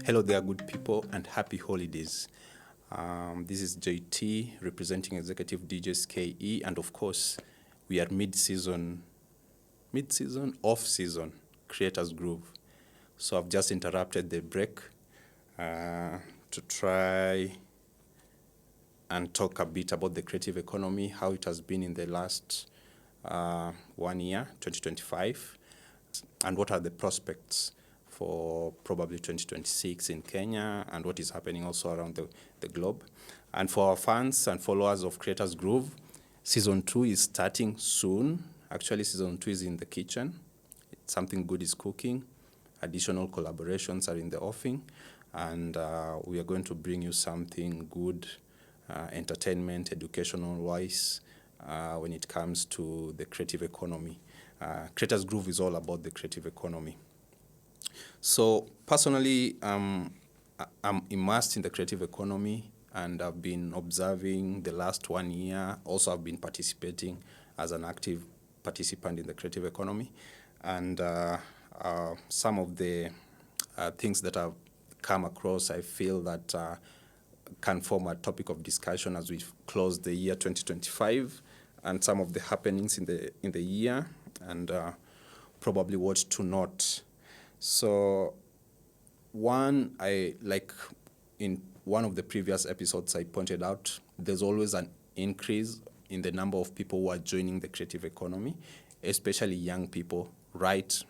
Hello there, good people, and happy holidays. This is JT representing Executive DJs KE, and of course, we are mid-season, off-season, Creators Groove. So I've just interrupted the break to try and talk a bit about the creative economy, how it has been in the last 1 year, 2025, and what are the prospects for probably 2026 in Kenya, and what is happening also around the globe. And for our fans and followers of Creators Groove, Season 2 is starting soon. Actually, Season 2 is in the kitchen. Something good is cooking. Additional collaborations are in the offing. And we are going to bring you something good, entertainment, educational-wise, when it comes to the creative economy. Creators Groove is all about the creative economy. So personally, I'm immersed in the creative economy, and I've been observing the last 1 year. Also, I've been participating as an active participant in the creative economy. And some of the things that I've come across, I feel that can form a topic of discussion as we close the year 2025, and some of the happenings in the year, and probably what to note. So one, in one of the previous episodes I pointed out, there's always an increase in the number of people who are joining the creative economy, especially young people, right,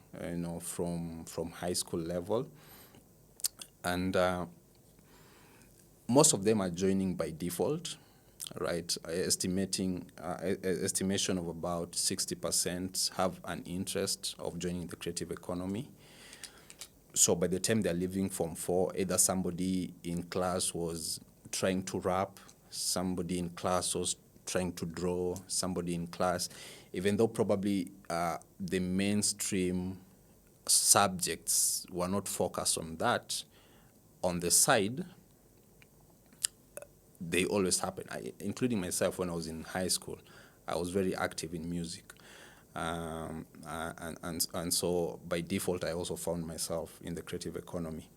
from high school level. And most of them are joining by default, right? Estimation of about 60% have an interest of joining the creative economy. So by the time they're leaving Form 4, either somebody in class was trying to rap, somebody in class was trying to draw, somebody in class, even though probably the mainstream subjects were not focused on that, on the side, they always happen. Including myself, when I was in high school, I was very active in music. And so by default, I also found myself in the creative economy.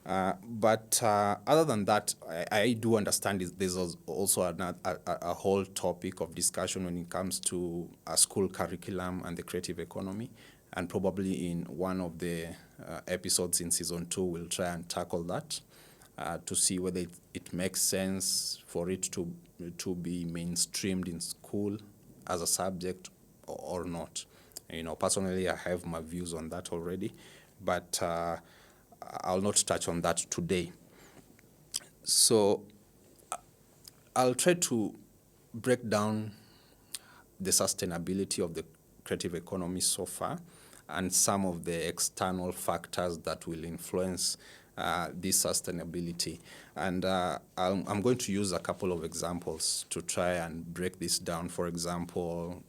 But other than that, I do understand there's also a whole topic of discussion when it comes to a school curriculum and the creative economy. And probably in one of the episodes in Season 2, we'll try and tackle that to see whether it makes sense for it to be mainstreamed in school as a subject or not. Personally, I have my views on that already, but I'll not touch on that today. So I'll try to break down the sustainability of the creative economy so far, and some of the external factors that will influence this sustainability. And I'm going to use a couple of examples to try and break this down. For example,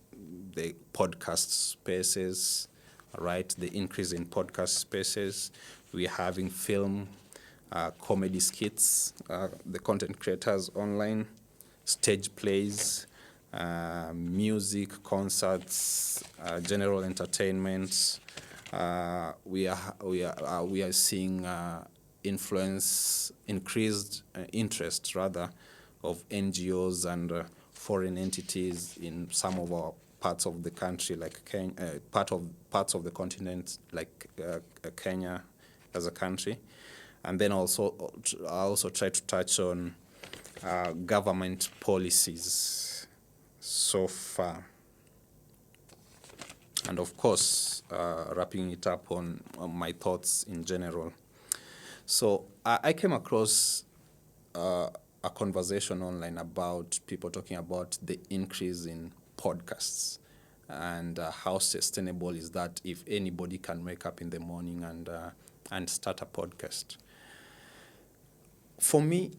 the podcast spaces, right? The increase in podcast spaces. We're having film, comedy skits, the content creators online, stage plays, music, concerts, general entertainment. We are seeing increased interest rather of NGOs and foreign entities in some of our parts of the country, like Kenya, parts of the continent, like Kenya as a country. And then I also try to touch on government policies so far. And of course, wrapping it up on my thoughts in general. So I came across a conversation online about people talking about the increase in podcasts and how sustainable is that if anybody can wake up in the morning and start a podcast. For me,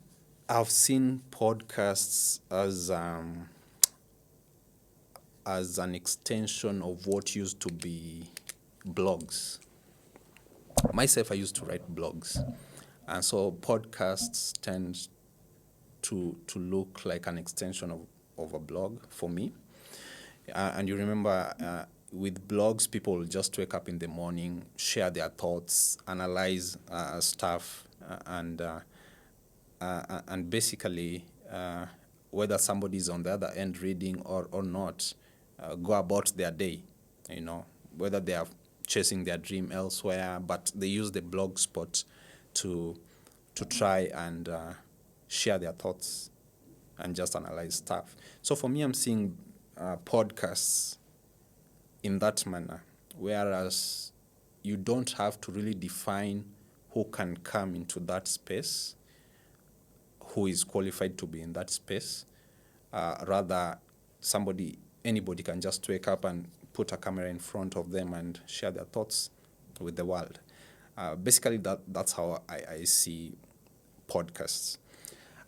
I've seen podcasts as an extension of what used to be blogs. Myself, I used to write blogs. And so podcasts tend to look like an extension of a blog for me. And you remember with blogs, people will just wake up in the morning, share their thoughts, analyze stuff, and basically, whether somebody's on the other end reading or not, go about their day, whether they are chasing their dream elsewhere, but they use the blog spot to try and share their thoughts and just analyze stuff. So for me, I'm seeing podcasts in that manner, whereas you don't have to really define who can come into that space, who is qualified to be in that space. Rather, anybody can just wake up and put a camera in front of them and share their thoughts with the world. Basically, that's how I see podcasts.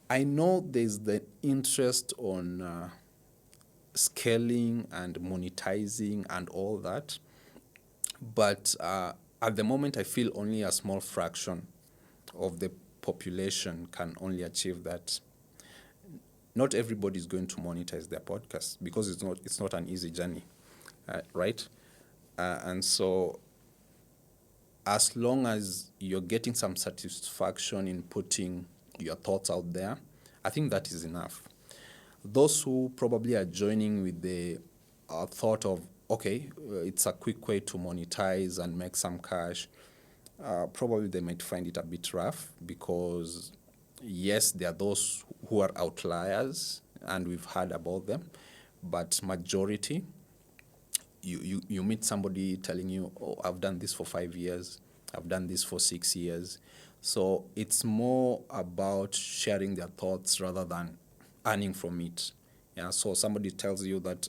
I know there's the interest on scaling and monetizing and all that, but at the moment I feel only a small fraction of the population can only achieve that. Not everybody is going to monetize their podcast because it's not an easy journey, right? And so as long as you're getting some satisfaction in putting your thoughts out there, I think that is enough. Those who probably are joining with the thought of, okay, it's a quick way to monetize and make some cash, probably they might find it a bit rough because, yes, there are those who are outliers and we've heard about them, but majority, you meet somebody telling you, oh, I've done this for 5 years, I've done this for 6 years. So it's more about sharing their thoughts rather than earning from it. Yeah, so somebody tells you that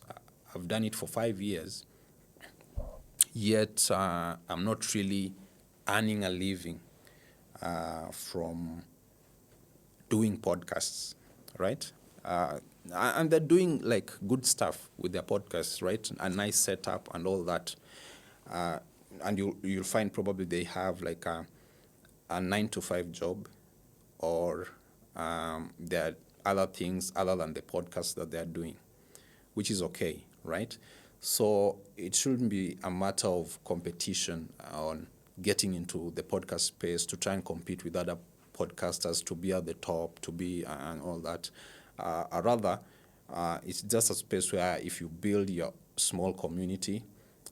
I've done it for 5 years, yet I'm not really earning a living from doing podcasts, right? And they're doing like good stuff with their podcasts, right? A nice setup and all that. And you'll find probably they have like a 9-to-5 job, or there are other things other than the podcast that they're doing, which is okay, right? So it shouldn't be a matter of competition on getting into the podcast space to try and compete with other podcasters to be at the top, to be and all that. Rather, it's just a space where if you build your small community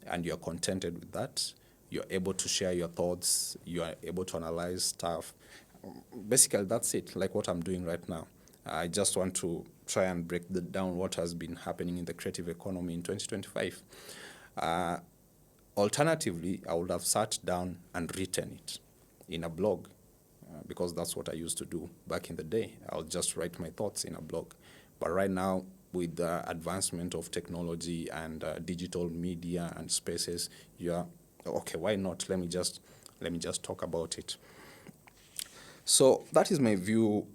and you're contented with that, you're able to share your thoughts, you are able to analyze stuff. Basically, that's it, like what I'm doing right now. I just want to try and break down what has been happening in the creative economy in 2025. Alternatively, I would have sat down and written it in a blog, because that's what I used to do back in the day. I'll just write my thoughts in a blog. But right now, with the advancement of technology and digital media and spaces, okay, why not? Let me just talk about it. So that is my view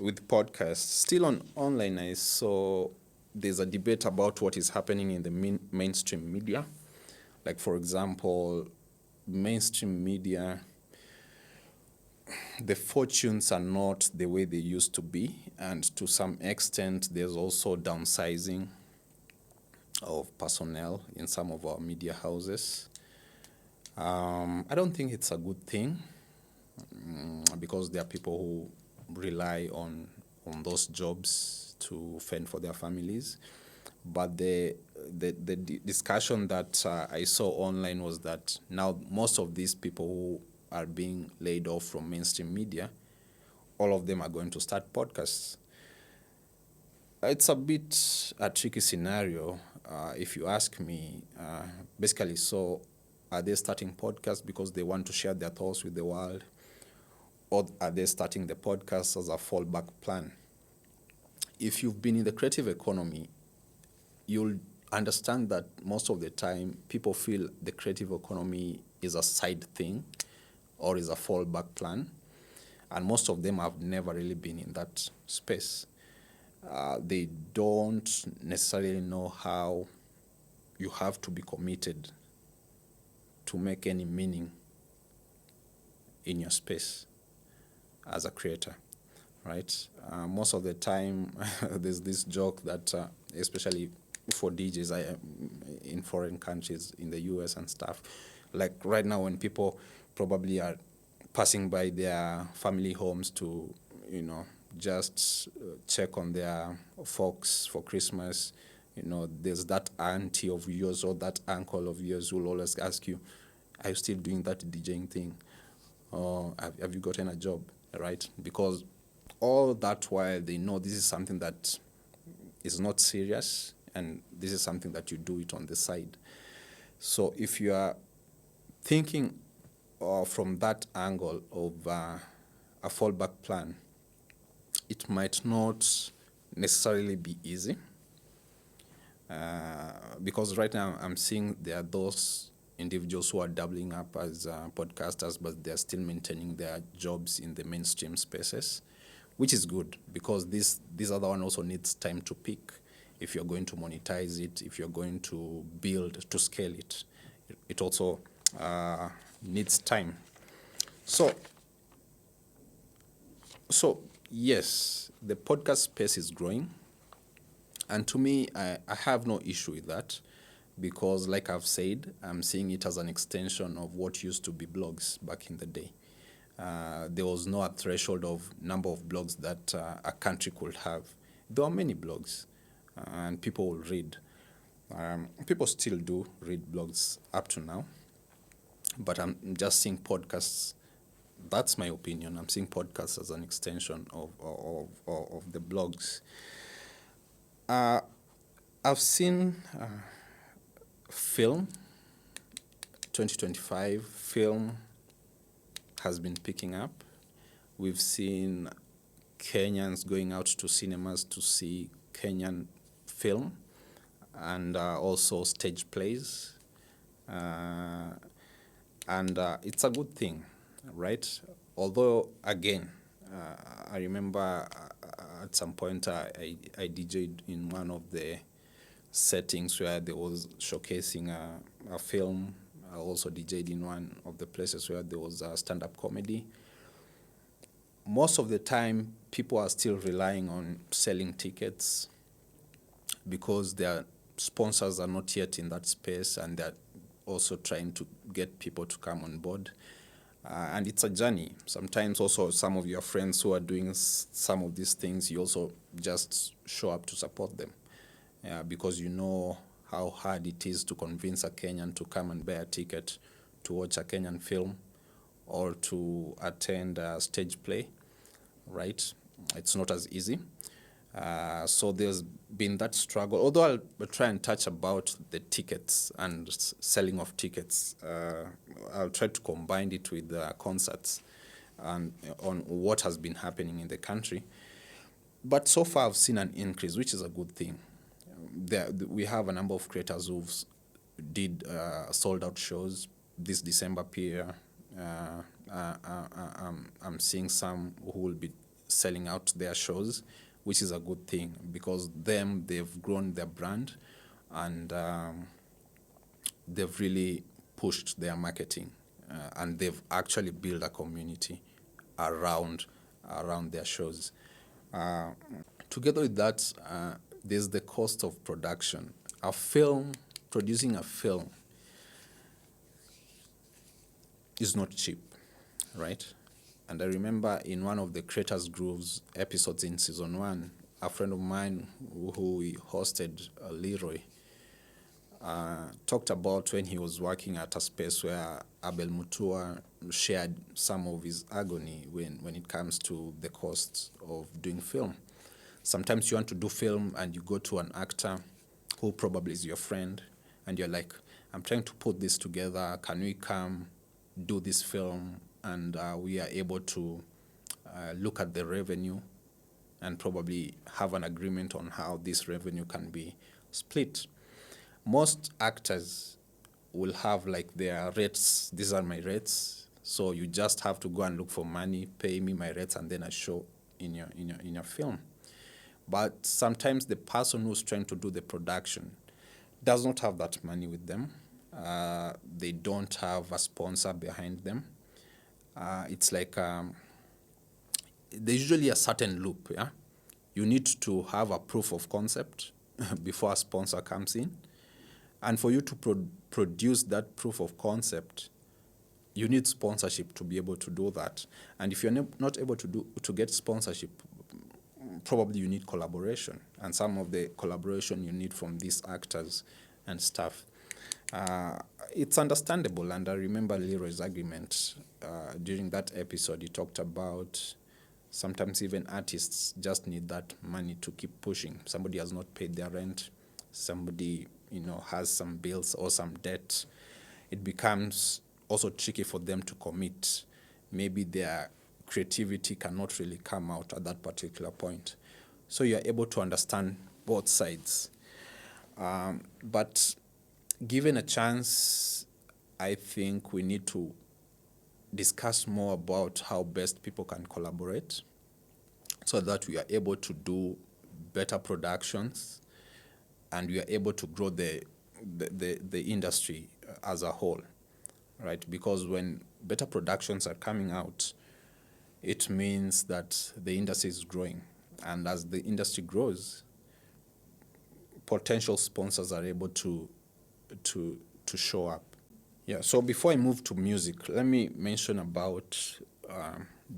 with podcasts. Still on online, I saw there's a debate about what is happening in the mainstream media. Like, for example, mainstream media, the fortunes are not the way they used to be, and to some extent there's also downsizing of personnel in some of our media houses. I don't think it's a good thing, because there are people who rely on those jobs to fend for their families. But the discussion that I saw online was that now most of these people who are being laid off from mainstream media, all of them are going to start podcasts. It's a bit a tricky scenario, if you ask me. Basically, so are they starting podcasts because they want to share their thoughts with the world, or are they starting the podcast as a fallback plan? If you've been in the creative economy, you'll understand that most of the time people feel the creative economy is a side thing or is a fallback plan, and most of them have never really been in that space. They don't necessarily know how you have to be committed to make any meaning in your space as a creator, right? Most of the time, there's this joke that, especially for DJs in foreign countries, in the US and stuff. Like right now, when people probably are passing by their family homes to, just check on their folks for Christmas, there's that auntie of yours or that uncle of yours who will always ask you, are you still doing that DJing thing? Or have you gotten a job, right? Because all that while they know this is something that is not serious, and this is something that you do it on the side. So if you are thinking from that angle of a fallback plan, it might not necessarily be easy, because right now I'm seeing there are those individuals who are doubling up as podcasters, but they're still maintaining their jobs in the mainstream spaces, which is good, because this other one also needs time to pick. If you're going to monetize it, if you're going to build, to scale it, it also needs time. So yes, the podcast space is growing. And to me, I have no issue with that, because like I've said, I'm seeing it as an extension of what used to be blogs back in the day. There was no threshold of number of blogs that a country could have. There are many blogs, and people will read. People still do read blogs up to now, but I'm just seeing podcasts. That's my opinion. I'm seeing podcasts as an extension of the blogs. I've seen film, 2025 film has been picking up. We've seen Kenyans going out to cinemas to see Kenyan film, and also stage plays. And it's a good thing, right? Although, again, I remember at some point I DJ'd in one of the settings where there was showcasing a film. I also DJ'd in one of the places where there was a stand-up comedy. Most of the time, people are still relying on selling tickets, because their sponsors are not yet in that space, and they're also trying to get people to come on board. And it's a journey. Sometimes also some of your friends who are doing some of these things, you also just show up to support them, because you know how hard it is to convince a Kenyan to come and buy a ticket to watch a Kenyan film or to attend a stage play, right? It's not as easy. So there's been that struggle. Although I'll try and touch about the tickets and selling of tickets, I'll try to combine it with concerts and on what has been happening in the country. But so far I've seen an increase, which is a good thing. We have a number of creators who've did sold out shows this December period. I'm seeing some who will be selling out their shows, which is a good thing, because they've grown their brand, and they've really pushed their marketing, and they've actually built a community around their shows. Together with that, there's the cost of production. Producing a film is not cheap, right? And I remember in one of the Creators Grooves episodes in season 1, a friend of mine who we hosted, Leroy, talked about when he was working at a space where Abel Mutua shared some of his agony when it comes to the costs of doing film. Sometimes you want to do film and you go to an actor who probably is your friend, and you're like, I'm trying to put this together. Can we come do this film? And we are able to look at the revenue and probably have an agreement on how this revenue can be split. Most actors will have like their rates. These are my rates. So you just have to go and look for money, pay me my rates, and then I show in your film. But sometimes the person who's trying to do the production does not have that money with them. They don't have a sponsor behind them. It's like there's usually a certain loop. Yeah, you need to have a proof of concept. before a sponsor comes in. And for you to produce that proof of concept, you need sponsorship to be able to do that. And if you're not able to get sponsorship, probably you need collaboration. And some of the collaboration you need from these actors and stuff. It's understandable, and I remember Leroy's argument during that episode. He talked about sometimes even artists just need that money to keep pushing. Somebody has not paid their rent, somebody has some bills or some debt. It becomes also tricky for them to commit. Maybe their creativity cannot really come out at that particular point. So you're able to understand both sides. But given a chance, I think we need to discuss more about how best people can collaborate so that we are able to do better productions and we are able to grow the industry as a whole, right? Because when better productions are coming out, it means that the industry is growing. And as the industry grows, potential sponsors are able to show up. Yeah, so before I move to music, let me mention about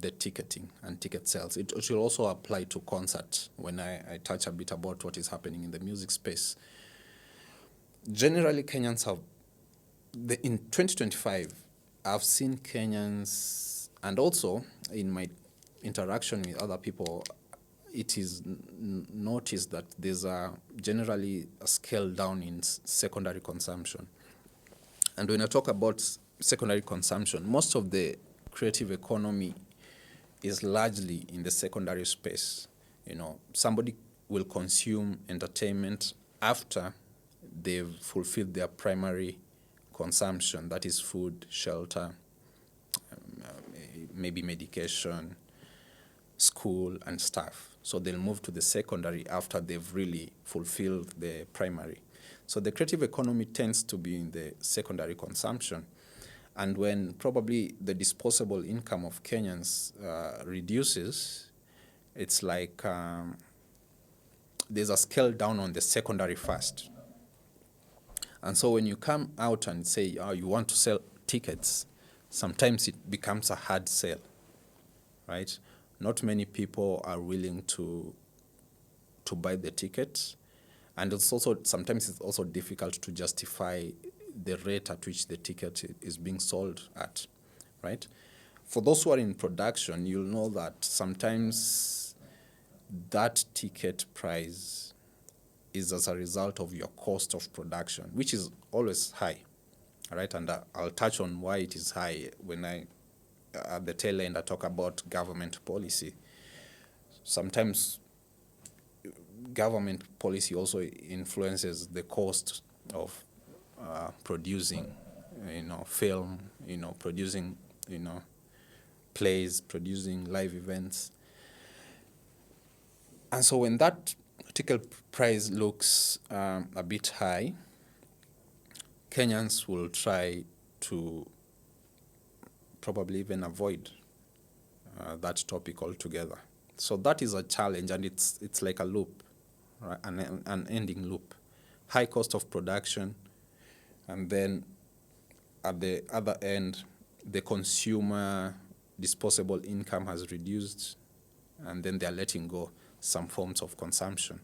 the ticketing and ticket sales. It should also apply to concerts when I touch a bit about what is happening in the music space. Generally, Kenyans have, in 2025, I've seen Kenyans, and also in my interaction with other people, it is noticed that there's generally a scale down in secondary consumption. And when I talk about secondary consumption, most of the creative economy is largely in the secondary space. Somebody will consume entertainment after they've fulfilled their primary consumption, that is food, shelter, maybe medication, school, and stuff. So they'll move to the secondary after they've really fulfilled the primary. So the creative economy tends to be in the secondary consumption. And when probably the disposable income of Kenyans reduces, it's like there's a scale down on the secondary first. And so when you come out and say, you want to sell tickets, sometimes it becomes a hard sell, right? Not many people are willing to buy the ticket. And sometimes it's also difficult to justify the rate at which the ticket is being sold at, right? For those who are in production, you'll know that sometimes that ticket price is as a result of your cost of production, which is always high, right? And I'll touch on why it is high when at the tail end, I talk about government policy. Sometimes government policy also influences the cost of producing, film, producing, plays, producing live events. And so when that ticket price looks a bit high, Kenyans will try to probably even avoid that topic altogether. So that is a challenge, and it's like a loop, right? An ending loop. High cost of production, and then at the other end, the consumer disposable income has reduced, and then they're letting go some forms of consumption.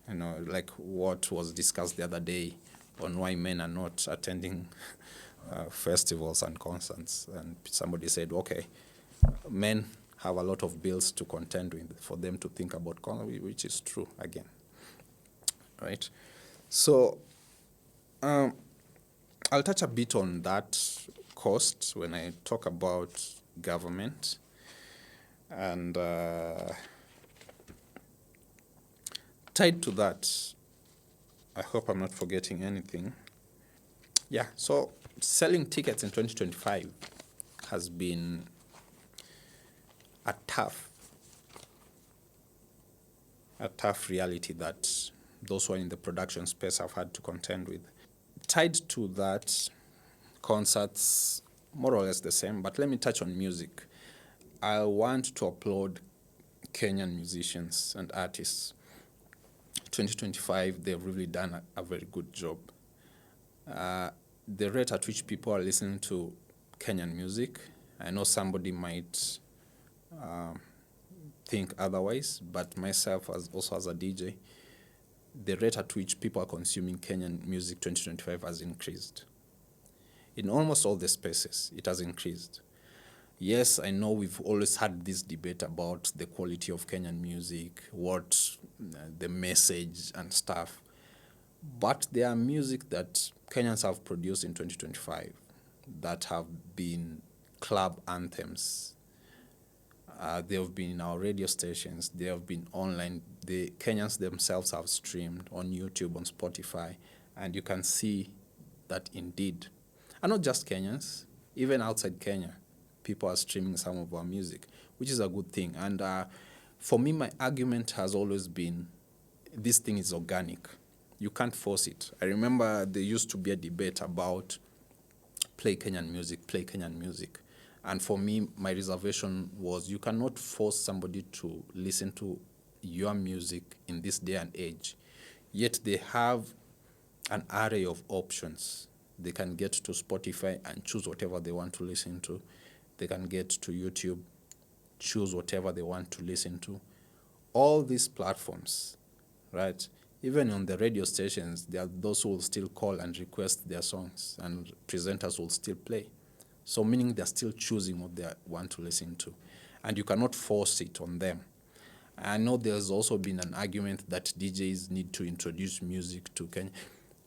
Like what was discussed the other day on why men are not attending festivals and concerts. And somebody said, okay, men have a lot of bills to contend with for them to think about concert, which is true again, right? So I'll touch a bit on that cost when I talk about government. And tied to that, I hope I'm not forgetting anything. Yeah, so selling tickets in 2025 has been a tough reality that those who are in the production space have had to contend with. Tied to that, concerts, more or less the same, but let me touch on music. I want to applaud Kenyan musicians and artists. 2025, they've really done a very good job. The rate at which people are listening to Kenyan music, I know somebody might think otherwise, but myself also as a DJ, the rate at which people are consuming Kenyan music 2025 has increased. In almost all the spaces, it has increased. Yes, I know we've always had this debate about the quality of Kenyan music, what the message and stuff. But there are music that Kenyans have produced in 2025 that have been club anthems. They have been in our radio stations, they have been online. The Kenyans themselves have streamed on YouTube, on Spotify, and you can see that indeed, and not just Kenyans, even outside Kenya, people are streaming some of our music, which is a good thing. And for me, my argument has always been this thing is organic. You can't force it. I remember there used to be a debate about play Kenyan music, play Kenyan music. And for me, my reservation was you cannot force somebody to listen to your music in this day and age. Yet they have an array of options. They can get to Spotify and choose whatever they want to listen to. They can get to YouTube, choose whatever they want to listen to. All these platforms, right? Even on the radio stations, there are those who will still call and request their songs, and presenters will still play. So meaning they're still choosing what they want to listen to. And you cannot force it on them. I know there's also been an argument that DJs need to introduce music to Kenya.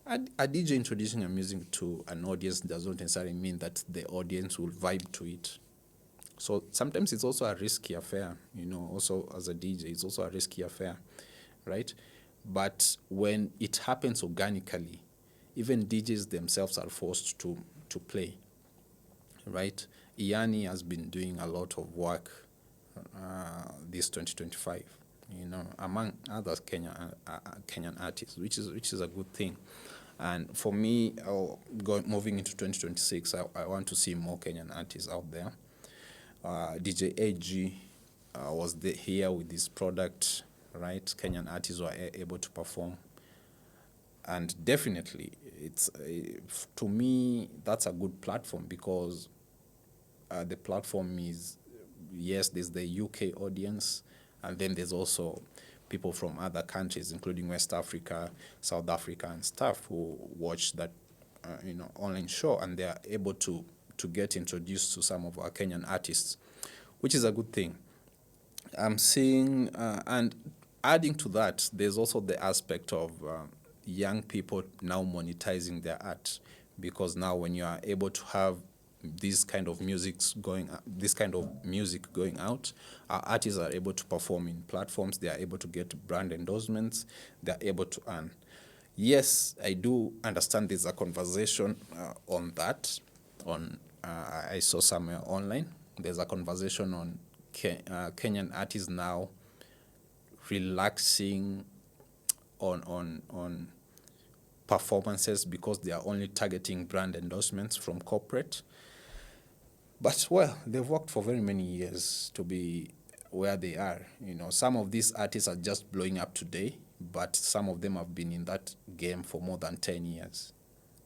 A DJ introducing a music to an audience does not necessarily mean that the audience will vibe to it. So sometimes it's also a risky affair, also as a DJ, it's also a risky affair, right? But when it happens organically, even DJs themselves are forced to play, right? Iyani has been doing a lot of work this 2025, among other Kenyan artists, which is a good thing. And for me, moving into 2026, I want to see more Kenyan artists out there. DJ AG was here with this product, right? Kenyan artists were able to perform. And definitely, it's to me, that's a good platform because the platform is, yes, there's the UK audience, and then there's also people from other countries, including West Africa, South Africa, and stuff who watch that, online show, and they are able to get introduced to some of our Kenyan artists, which is a good thing. I'm seeing, and adding to that, there's also the aspect of young people now monetizing their art, because now when you are able to have this kind of music going out, our artists are able to perform in platforms, they are able to get brand endorsements, they are able to earn. Yes, I do understand there's a conversation on that. I saw somewhere online, there's a conversation on Kenyan artists now relaxing on performances because they are only targeting brand endorsements from corporate. But, well, they've worked for very many years to be where they are. Some of these artists are just blowing up today, but some of them have been in that game for more than 10 years.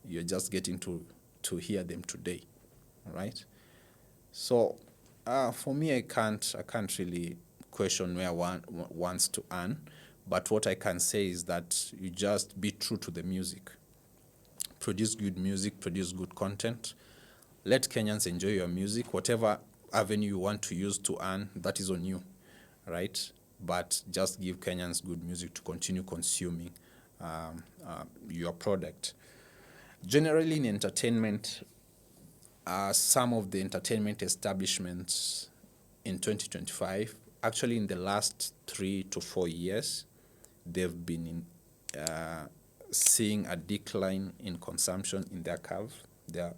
You're just getting to hear them today, right? So, for me, I can't really question where one wants to earn, but what I can say is that you just be true to the music. Produce good music, produce good content. Let Kenyans enjoy your music. Whatever avenue you want to use to earn, that is on you, right? But just give Kenyans good music to continue consuming your product. Generally in entertainment, some of the entertainment establishments in 2025, actually in the last 3 to 4 years, they've been seeing a decline in consumption in their curve. There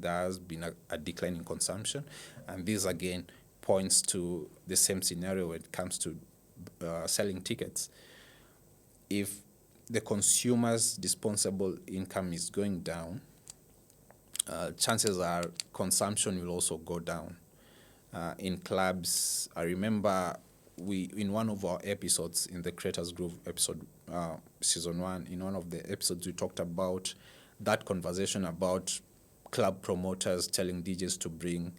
has been a decline in consumption, and this again points to the same scenario when it comes to selling tickets. If the consumer's disposable income is going down, chances are consumption will also go down. In clubs, I remember we in one of our episodes in the Creators Group episode, season 1, in one of the episodes we talked about that conversation about club promoters telling DJs to bring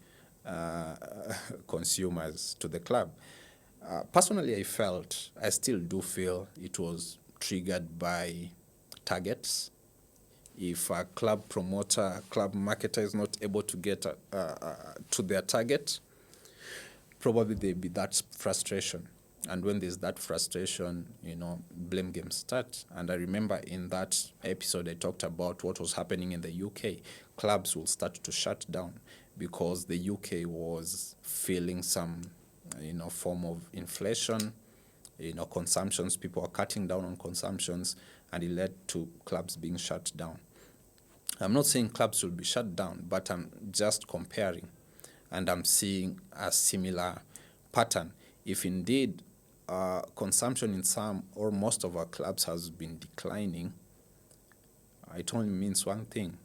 consumers to the club. Personally, I still do feel it was triggered by targets. If a club promoter, club marketer is not able to get to their target, probably there'll be that frustration. And when there's that frustration, blame games start. And I remember in that episode, I talked about what was happening in the UK. Clubs will start to shut down because the UK was feeling some, form of inflation, consumptions. People are cutting down on consumptions, and it led to clubs being shut down. I'm not saying clubs will be shut down, but I'm just comparing, and I'm seeing a similar pattern. If indeed consumption in some or most of our clubs has been declining, it only means one thing,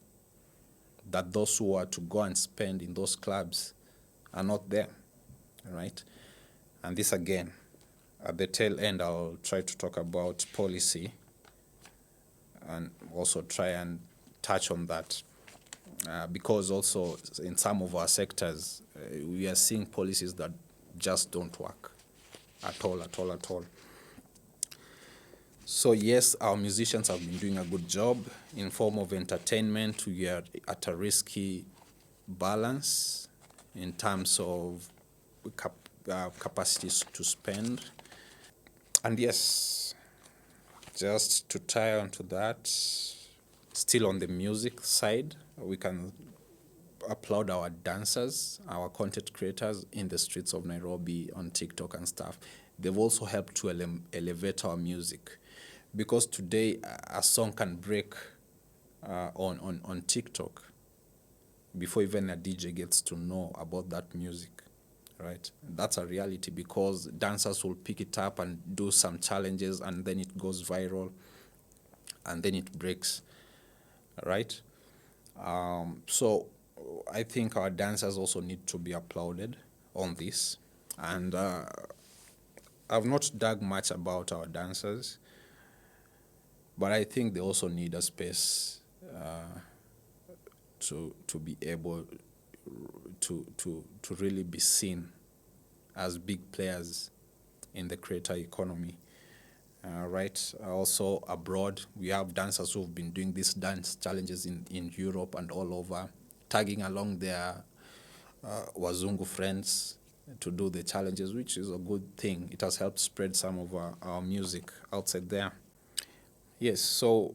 that those who are to go and spend in those clubs are not there, right? And this again, at the tail end, I'll try to talk about policy and also try and touch on that. Because also in some of our sectors, we are seeing policies that just don't work at all. So yes, our musicians have been doing a good job in form of entertainment. We are at a risky balance in terms of capacities to spend. And yes, just to tie on to that, still on the music side, we can applaud our dancers, our content creators in the streets of Nairobi, on TikTok and stuff. They've also helped to elevate our music, because today a song can break on TikTok before even a DJ gets to know about that music, right? That's a reality, because dancers will pick it up and do some challenges, and then it goes viral, and then it breaks, right? So I think our dancers also need to be applauded on this. And I've not dug much about our dancers, but I think they also need a space to be able to really be seen as big players in the creator economy. Right. Also abroad, we have dancers who've been doing these dance challenges in Europe and all over, tagging along their Wazungu friends to do the challenges, which is a good thing. It has helped spread some of our music outside there. Yes, so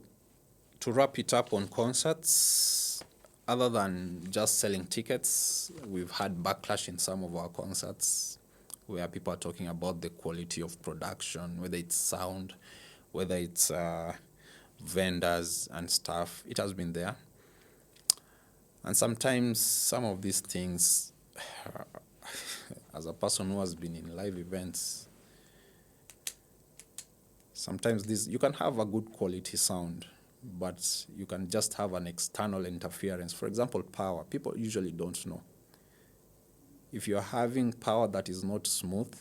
to wrap it up on concerts, other than just selling tickets, we've had backlash in some of our concerts where people are talking about the quality of production, whether it's sound, whether it's vendors and stuff. It has been there. And sometimes some of these things, as a person who has been in live events, sometimes you can have a good quality sound, but you can just have an external interference. For example, power. People usually don't know. If you're having power that is not smooth,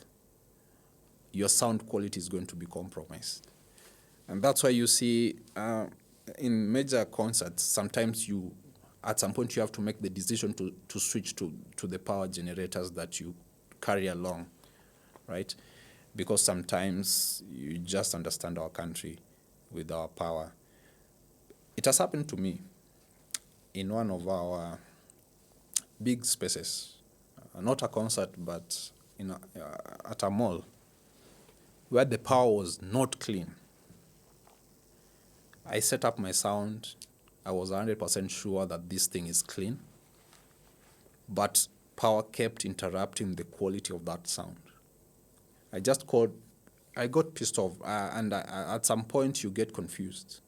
your sound quality is going to be compromised. And that's why you see in major concerts, sometimes at some point you have to make the decision to switch to the power generators that you carry along, right? Because sometimes you just understand our country with our power. It has happened to me in one of our big spaces, not a concert, but at a mall, where the power was not clean. I set up my sound. I was 100% sure that this thing is clean, but power kept interrupting the quality of that sound. I got pissed off, and at some point you get confused.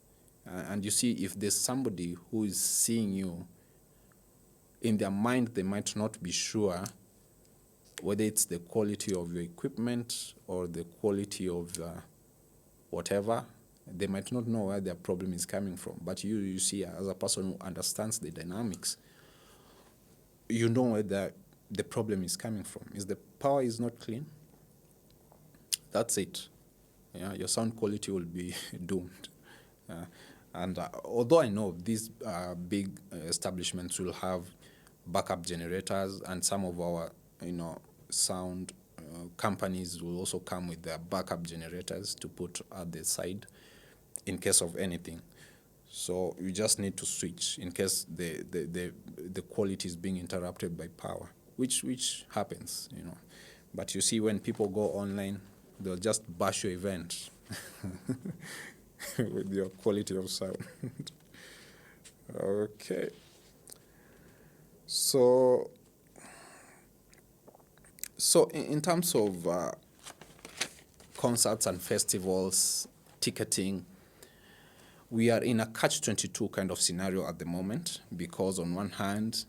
And you see, if there's somebody who is seeing you, in their mind they might not be sure whether it's the quality of your equipment or the quality of whatever. They might not know where their problem is coming from. But you see, as a person who understands the dynamics, you know where the problem is coming from. Is the power is not clean? that's it. Yeah, your sound quality will be doomed. And although I know these big establishments will have backup generators, and some of our, sound companies will also come with their backup generators to put at the side in case of anything. So you just need to switch in case the quality is being interrupted by power, which happens. But you see, when people go online, they'll just bash your event with your quality of sound. Okay. So in terms of concerts and festivals, ticketing, we are in a catch-22 kind of scenario at the moment, because on one hand,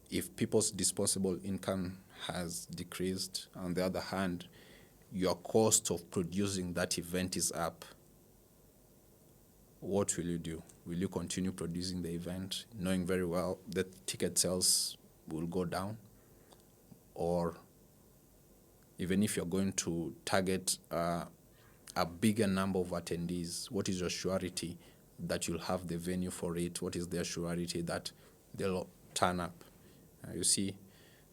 if people's disposable income has decreased, on the other hand, your cost of producing that event is up. What will you do? Will you continue producing the event, knowing very well that ticket sales will go down? Or even if you're going to target a bigger number of attendees, what is your surety that you'll have the venue for it? What is their surety that they'll turn up? You see,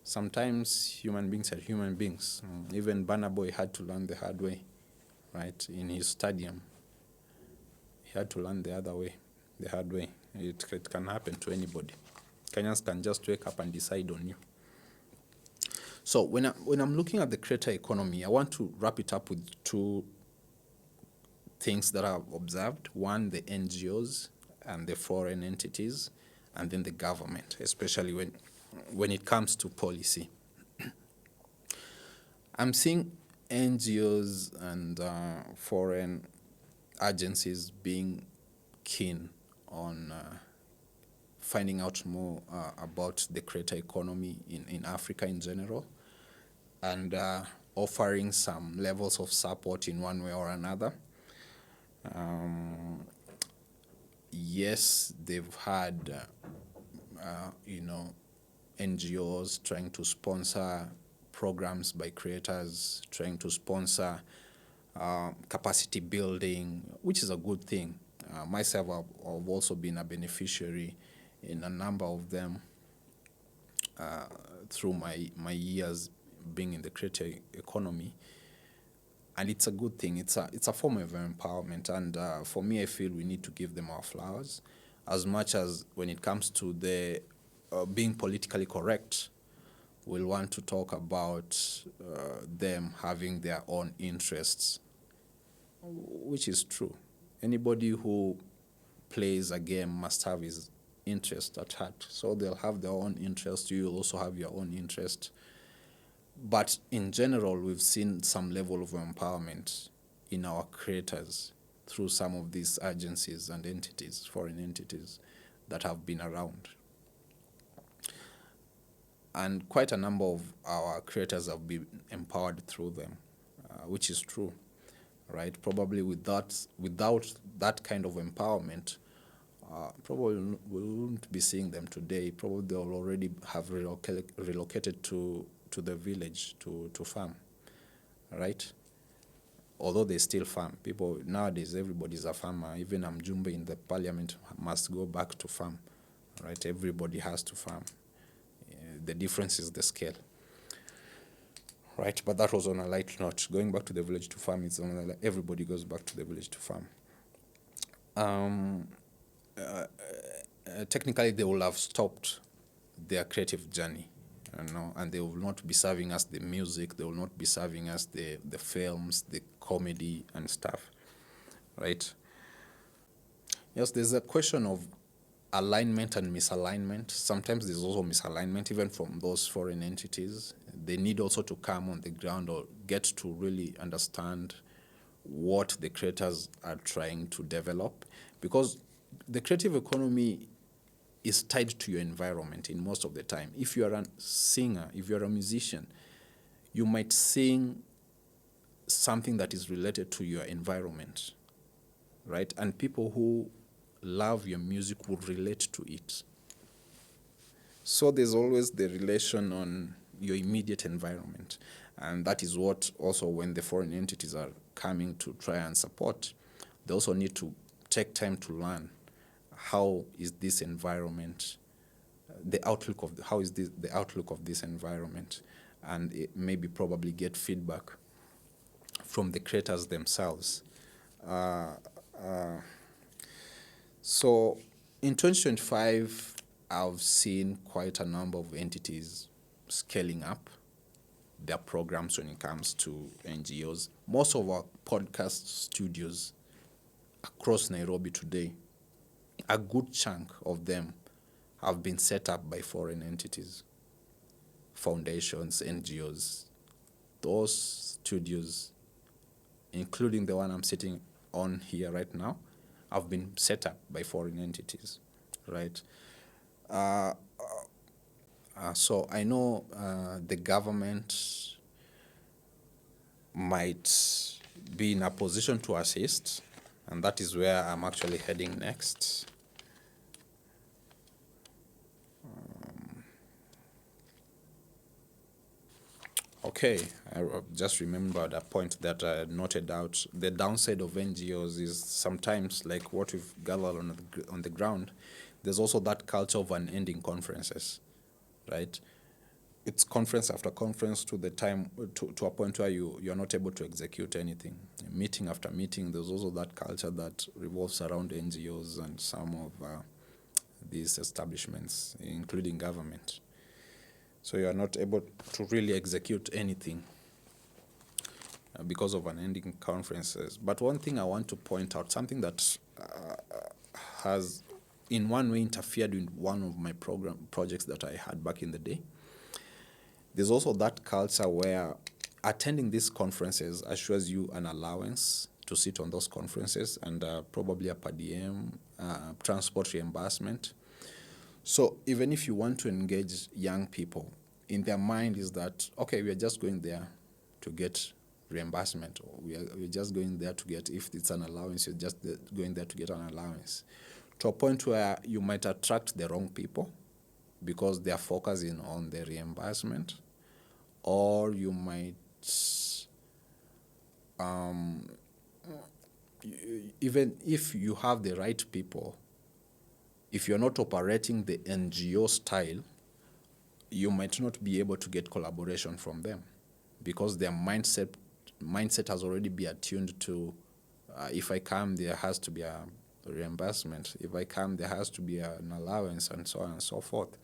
sometimes human beings are human beings. Even Burna Boy had to learn the hard way, right? In his stadium, he had to learn the hard way. It can happen to anybody. Kenyans can just wake up and decide on you. So when I'm looking at the creator economy, I want to wrap it up with two things that I've observed. One, the NGOs and the foreign entities, and then the government, especially when it comes to policy. I'm seeing NGOs and foreign agencies being keen on finding out more about the creator economy in Africa in general, and offering some levels of support in one way or another. Yes, they've had, NGOs trying to sponsor programs by creators, trying to sponsor capacity building, which is a good thing. Myself, I've also been a beneficiary in a number of them through my years being in the creator economy, and it's a good thing. It's a form of empowerment, and for me, I feel we need to give them our flowers, as much as when it comes to the being politically correct, we'll want to talk about them having their own interests, which is true. Anybody who plays a game must have his interest at heart. So they'll have their own interest. You will also have your own interest. But in general, we've seen some level of empowerment in our creators through some of these agencies and entities, foreign entities, that have been around. And quite a number of our creators have been empowered through them, which is true, right? Probably without that kind of empowerment, probably we wouldn't be seeing them today. Probably they'll already have relocated to the village to farm, right? Although they still farm. People nowadays, everybody's a farmer. Even Mjumbe in the parliament must go back to farm, right? Everybody has to farm. The difference is the scale, right? But that was on a light note. Going back to the village to farm is on a, everybody goes back to the village to farm. Technically, they will have stopped their creative journey, and they will not be serving us the music. They will not be serving us the films, the comedy and stuff, right? Yes, there's a question of alignment and misalignment. Sometimes there's also misalignment, even from those foreign entities. They need also to come on the ground or get to really understand what the creators are trying to develop, because the creative economy is tied to your environment in most of the time. If you are a singer, if you're a musician, you might sing something that is related to your environment, right? And people who love your music would relate to it. So there's always the relation on your immediate environment. And that is what also when the foreign entities are coming to try and support, they also need to take time to learn how is this environment, how is this, the outlook of this environment, and maybe probably get feedback from the creators themselves. So in 2025, I've seen quite a number of entities scaling up their programs when it comes to NGOs. Most of our podcast studios across Nairobi today, a good chunk of them have been set up by foreign entities, foundations, NGOs. Those studios, including the one I'm sitting on here right now, have been set up by foreign entities, right? So I know the government might be in a position to assist, and that is where I'm actually heading next. Okay, I just remembered a point that I noted out. The downside of NGOs is sometimes, like what we've gathered on the ground, there's also that culture of unending conferences, right? It's conference after conference to the time to a point where you're not able to execute anything. Meeting after meeting, there's also that culture that revolves around NGOs and some of these establishments, including government. So you are not able to really execute anything because of unending conferences. But one thing I want to point out, something that has in one way interfered with one of my projects that I had back in the day. There's also that culture where attending these conferences assures you an allowance to sit on those conferences and probably a per diem, transport reimbursement. So even if you want to engage young people, in their mind is that, okay, we are just going there to get reimbursement, or we're just going there to get, if it's an allowance, you're just going there to get an allowance. To a point where you might attract the wrong people because they are focusing on the reimbursement, or you might even if you have the right people, if you're not operating the NGO style, you might not be able to get collaboration from them because their mindset has already been attuned to if I come, there has to be a reimbursement. If I come, there has to be an allowance, and so on and so forth.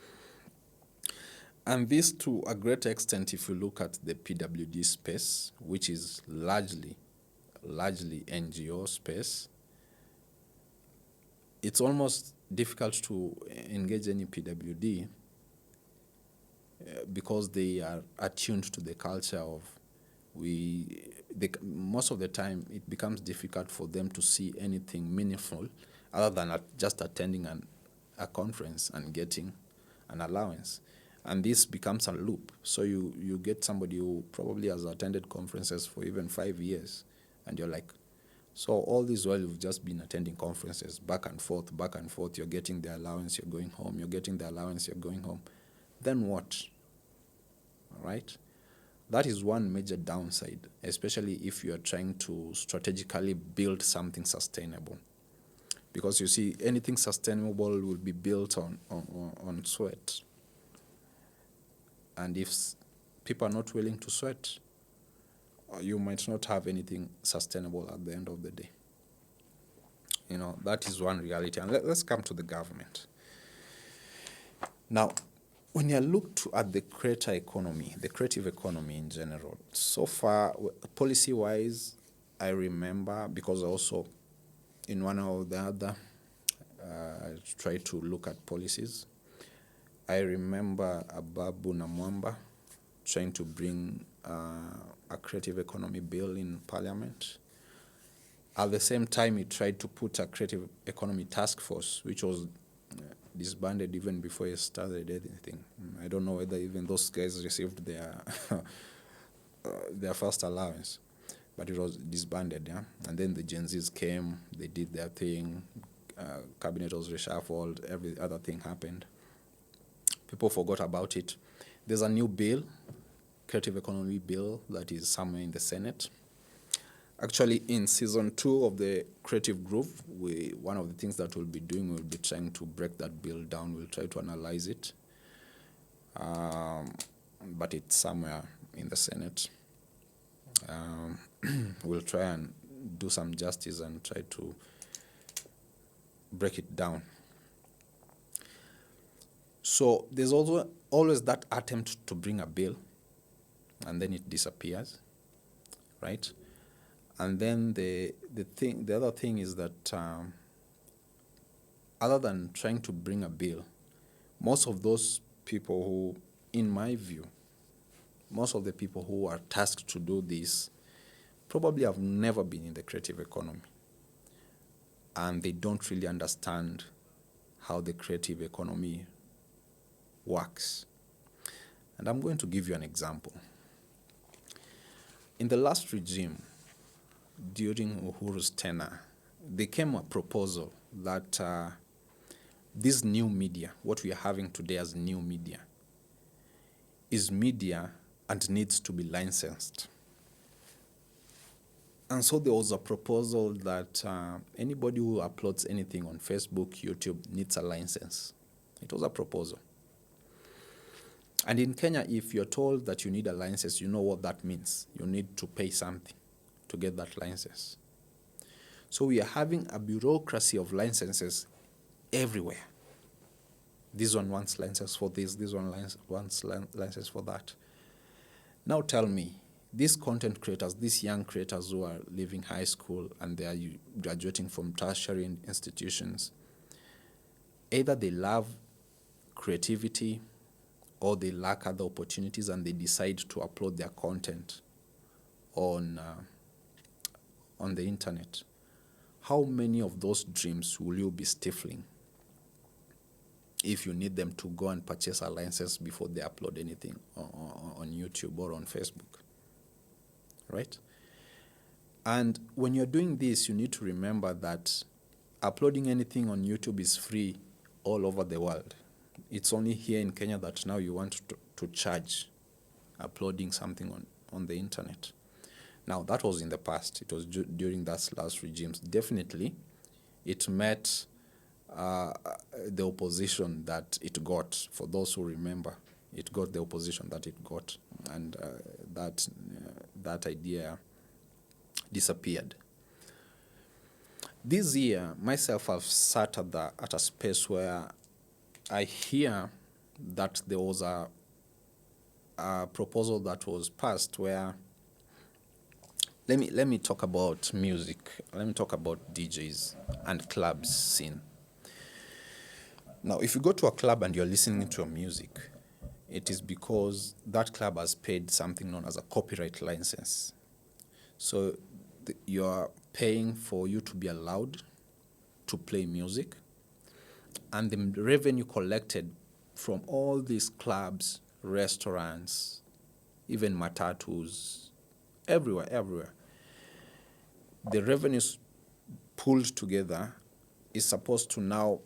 And this, to a great extent, if you look at the PWD space, which is largely NGO space, it's almost difficult to engage any PWD because they are attuned to the culture of most of the time it becomes difficult for them to see anything meaningful other than just attending a conference and getting an allowance. And this becomes a loop. So you get somebody who probably has attended conferences for even 5 years, and you're like, so all this while you've just been attending conferences back and forth, you're getting the allowance, you're going home, you're getting the allowance, you're going home. Then what? All right? That is one major downside, especially if you are trying to strategically build something sustainable. Because you see, anything sustainable will be built on sweat. And if people are not willing to sweat, you might not have anything sustainable at the end of the day. You know, that is one reality. And let's come to the government. Now, when you look at the creator economy, the creative economy in general, so far, policy-wise, I remember, because also in one or the other, I try to look at policies. I remember Ababu Namwamba trying to bring a creative economy bill in Parliament. At the same time, he tried to put a creative economy task force, which was disbanded even before he started anything. I don't know whether even those guys received their first allowance, but it was disbanded, yeah. And then the Gen Zs came, they did their thing, cabinet was reshuffled, every other thing happened. People forgot about it. there's a new bill, creative economy bill, that is somewhere in the Senate. Actually, in season 2 of the Creative Groove, one of the things that we'll be doing, we'll be trying to break that bill down. We'll try to analyze it. But it's somewhere in the Senate. We'll try and do some justice and try to break it down. So there's also always that attempt to bring a bill, and then it disappears, right? And then the other thing is that other than trying to bring a bill, most of those people who, in my view, most of the people who are tasked to do this probably have never been in the creative economy, and they don't really understand how the creative economy works. And I'm going to give you an example. In the last regime, during Uhuru's tenure, there came a proposal that this new media, what we are having today as new media, is media and needs to be licensed. And so there was a proposal that anybody who uploads anything on Facebook, YouTube, needs a license. It was a proposal. And in Kenya, if you're told that you need a license, you know what that means. You need to pay something to get that license. So we are having a bureaucracy of licenses everywhere. This one wants license for this one wants license for that. Now tell me, these content creators, these young creators who are leaving high school and they are graduating from tertiary institutions, either they love creativity or they lack other opportunities and they decide to upload their content on the internet. How many of those dreams will you be stifling if you need them to go and purchase a license before they upload anything on YouTube or on Facebook, right? And when you're doing this, you need to remember that uploading anything on YouTube is free all over the world. It's only here in Kenya that now you want to charge uploading something on the internet. Now, that was in the past. It was during that last regimes. Definitely, it met the opposition that it got. For those who remember, it got the opposition that it got, and that idea disappeared. This year, myself, I've sat at a space where I hear that there was a proposal that was passed where, let me talk about music. Let me talk about DJs and clubs scene. Now, if you go to a club and you're listening to a music, it is because that club has paid something known as a copyright license. So you're paying for you to be allowed to play music, and the revenue collected from all these clubs, restaurants, even matatus, everywhere, the revenues pulled together is supposed to now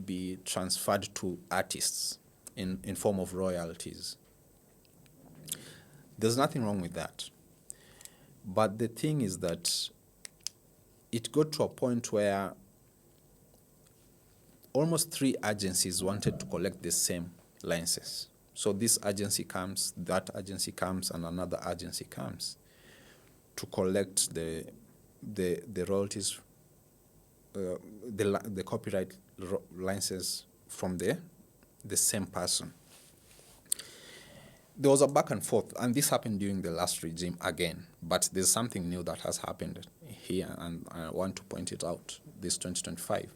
be transferred to artists in form of royalties. There's nothing wrong with that. But the thing is that it got to a point where almost 3 agencies wanted to collect the same license. So this agency comes, that agency comes, and another agency comes to collect the royalties, the copyright license from the same person. There was a back and forth, and this happened during the last regime again, but there's something new that has happened here, and I want to point it out, this 2025.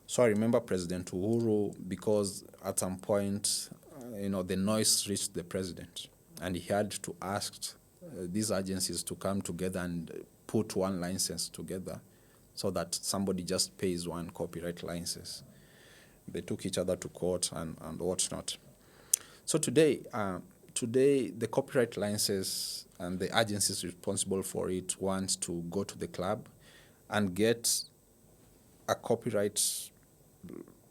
So I remember President Uhuru, because at some point, the noise reached the president, and he had to ask these agencies to come together and put one license together so that somebody just pays one copyright license. They took each other to court and whatnot. So today, the copyright license and the agencies responsible for it want to go to the club and get a copyright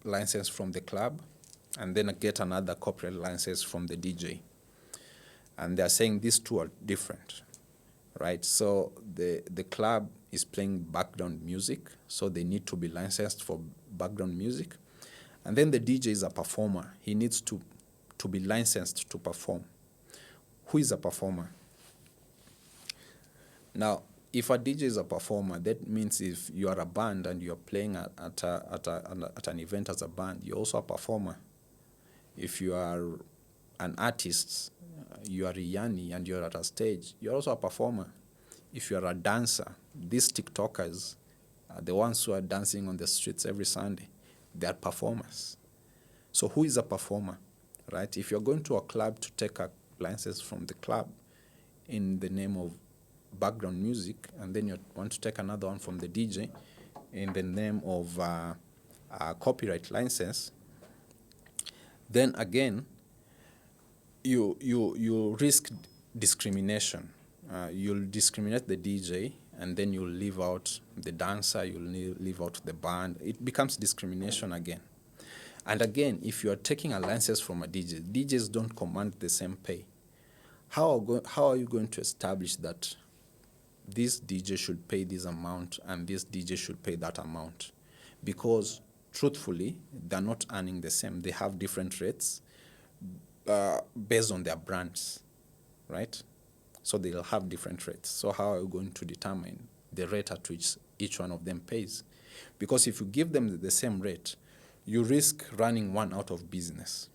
license from the club and then get another copyright license from the DJ. And they're saying these two are different, right? So the club is playing background music, so they need to be licensed for background music. And then the DJ is a performer. He needs to be licensed to perform. Who is a performer? Now, if a DJ is a performer, that means if you are a band and you're playing at an event as a band, you're also a performer. If you are an artist, you are a Yanni and you're at a stage, you're also a performer. If you're a dancer, these TikTokers, the ones who are dancing on the streets every Sunday, they are performers. So who is a performer, right? If you're going to a club to take a license from the club in the name of background music, and then you want to take another one from the DJ in the name of a copyright license, then again, you risk discrimination. You'll discriminate the DJ, and then you'll leave out the dancer, you'll leave out the band. It becomes discrimination again. And again, if you are taking a license from a DJ, DJs don't command the same pay. How are you going to establish that this DJ should pay this amount and this DJ should pay that amount? Because truthfully, they're not earning the same. They have different rates based on their brands, right? So they'll have different rates. So how are you going to determine the rate at which each one of them pays? Because if you give them the same rate, you risk running one out of business.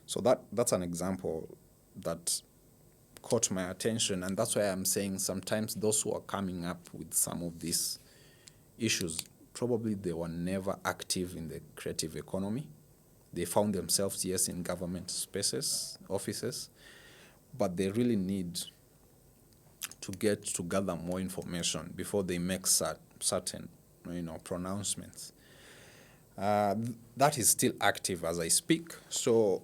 So that's an example that caught my attention, and that's why I'm saying sometimes those who are coming up with some of these issues, probably they were never active in the creative economy. They found themselves, yes, in government spaces, offices, but they really need to gather more information before they make certain pronouncements. That is still active as I speak. So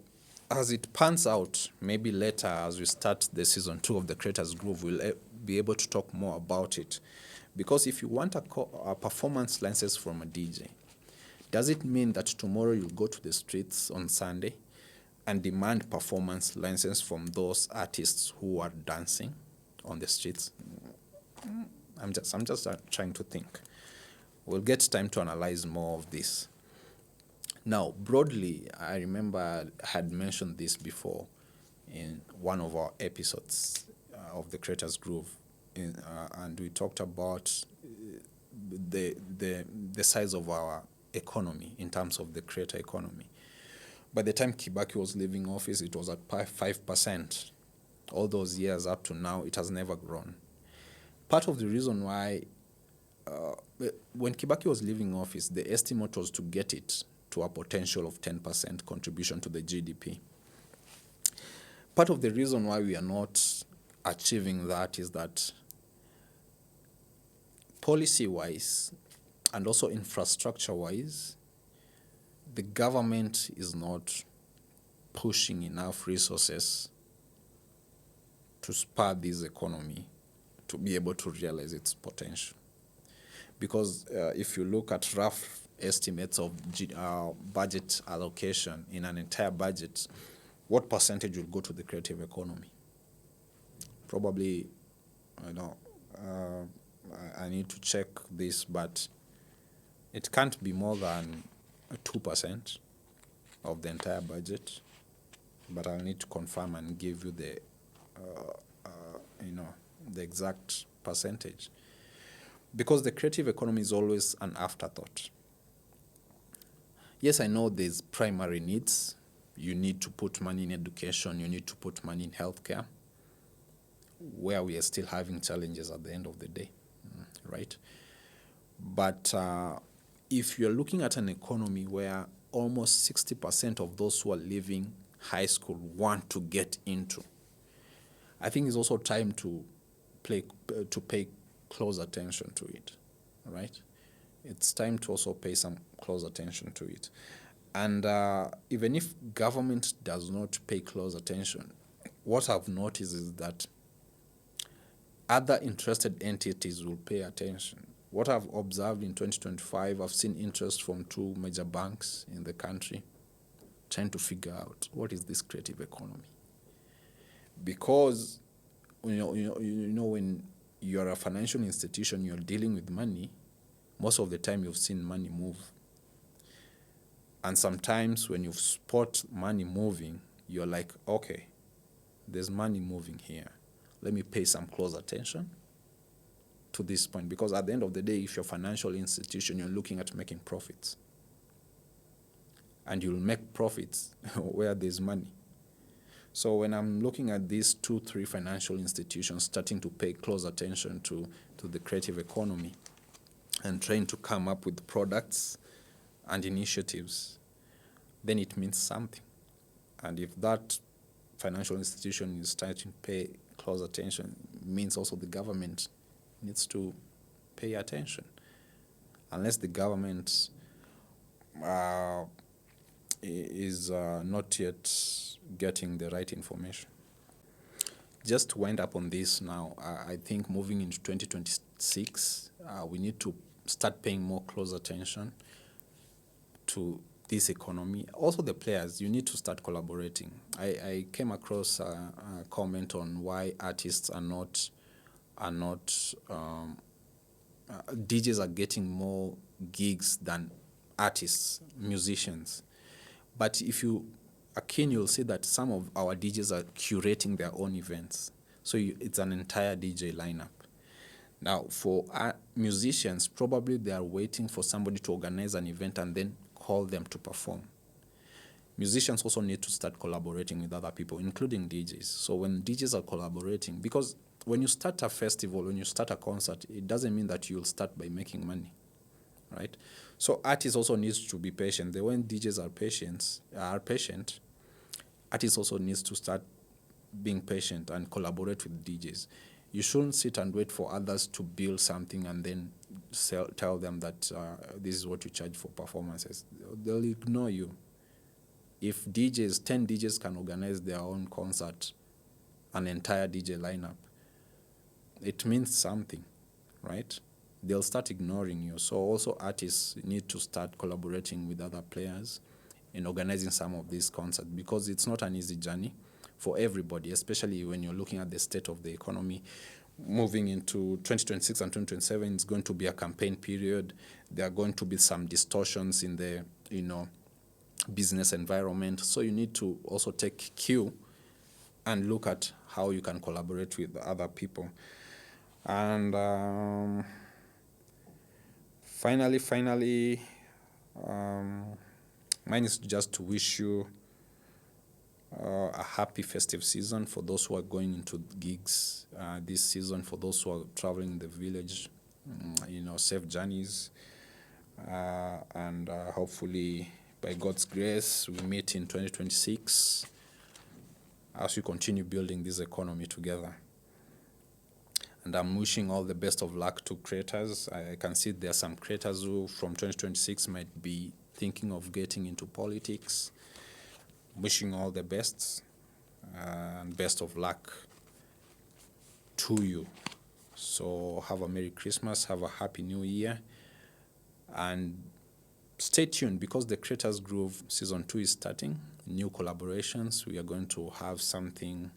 as it pans out, maybe later as we start the season 2 of the Creators Groove, we'll be able to talk more about it. Because if you want a performance license from a DJ, does it mean that tomorrow you'll go to the streets on Sunday and demand performance license from those artists who are dancing on the streets? I'm just trying to think. We'll get time to analyze more of this. Now, broadly, I remember I had mentioned this before in one of our episodes of the Creators Groove, and we talked about the size of our economy in terms of the creator economy. By the time Kibaki was leaving office, it was at 5%. All those years up to now, it has never grown. Part of the reason why, when Kibaki was leaving office, the estimate was to get it to a potential of 10% contribution to the GDP. Part of the reason why we are not achieving that is that policy-wise and also infrastructure-wise, the government is not pushing enough resources to spur this economy to be able to realize its potential. Because if you look at rough estimates of budget allocation in an entire budget, what percentage will go to the creative economy? Probably, I need to check this, but it can't be more than 2% of the entire budget. But I'll need to confirm and give you the exact percentage. Because the creative economy is always an afterthought. Yes, I know there's primary needs. You need to put money in education. You need to put money in healthcare, where we are still having challenges at the end of the day, right? But if you're looking at an economy where almost 60% of those who are leaving high school want to get into, I think it's also time to pay close attention to it, right? It's time to also pay some close attention to it. And even if government does not pay close attention, what I've noticed is that other interested entities will pay attention. what I've observed in 2025, I've seen interest from two major banks in the country trying to figure out what is this creative economy. Because when you're a financial institution, you're dealing with money, most of the time you've seen money move. And sometimes when you spot money moving, you're like, okay, there's money moving here. Let me pay some close attention to this point. Because at the end of the day, if you're a financial institution, you're looking at making profits. And you'll make profits where there's money. So when I'm looking at these 2-3 financial institutions starting to pay close attention to the creative economy and trying to come up with products and initiatives, then it means something. And if that financial institution is starting to pay close attention, it means also the government needs to pay attention. Unless the government is not yet getting the right information. Just to wind up on this now, I think moving into 2026, we need to start paying more close attention to this economy. Also the players, you need to start collaborating. I came across a comment on why artists are not DJs are getting more gigs than artists, musicians. But if you are keen, you'll see that some of our DJs are curating their own events. So it's an entire DJ lineup. Now, for musicians, probably they are waiting for somebody to organize an event and then call them to perform. Musicians also need to start collaborating with other people, including DJs. So when DJs are collaborating, because when you start a festival, when you start a concert, it doesn't mean that you'll start by making money, right? So artists also needs to be patient. When DJs are patient, artists also needs to start being patient and collaborate with DJs. You shouldn't sit and wait for others to build something and then tell them that this is what you charge for performances. They'll ignore you. If 10 DJs can organize their own concert, an entire DJ lineup, it means something, right? They'll start ignoring you. So also artists need to start collaborating with other players in organizing some of these concerts, because it's not an easy journey for everybody, especially when you're looking at the state of the economy. Moving into 2026 and 2027, it's going to be a campaign period. There are going to be some distortions in the business environment. So you need to also take cue and look at how you can collaborate with other people. And finally, mine is just to wish you a happy festive season for those who are going into gigs this season, for those who are traveling in the village, safe journeys, and hopefully by God's grace we meet in 2026 as we continue building this economy together. And I'm wishing all the best of luck to creators. I can see there are some creators who from 2026 might be thinking of getting into politics. Wishing all the best and best of luck to you. So have a Merry Christmas, have a Happy New Year, and stay tuned because the Creators Groove Season 2 is starting. New collaborations. We are going to have something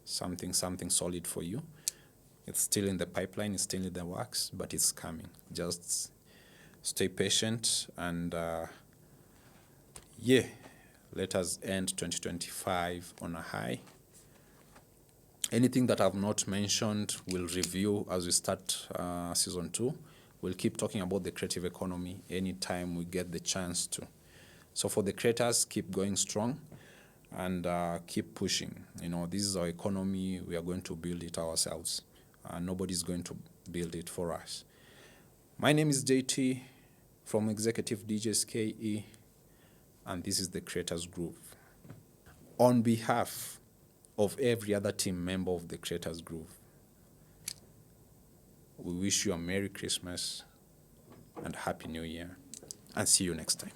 solid for you. It's still in the pipeline, it's still in the works, but it's coming. Just stay patient and let us end 2025 on a high. Anything that I've not mentioned, we'll review as we start Season 2. We'll keep talking about the creative economy anytime we get the chance to. So for the creators, keep going strong and keep pushing. This is our economy. We are going to build it ourselves. Nobody's going to build it for us. My name is JT from Executive DJs KE, and this is the Creators Groove. On behalf of every other team member of the Creators Groove, we wish you a Merry Christmas and Happy New Year, and see you next time.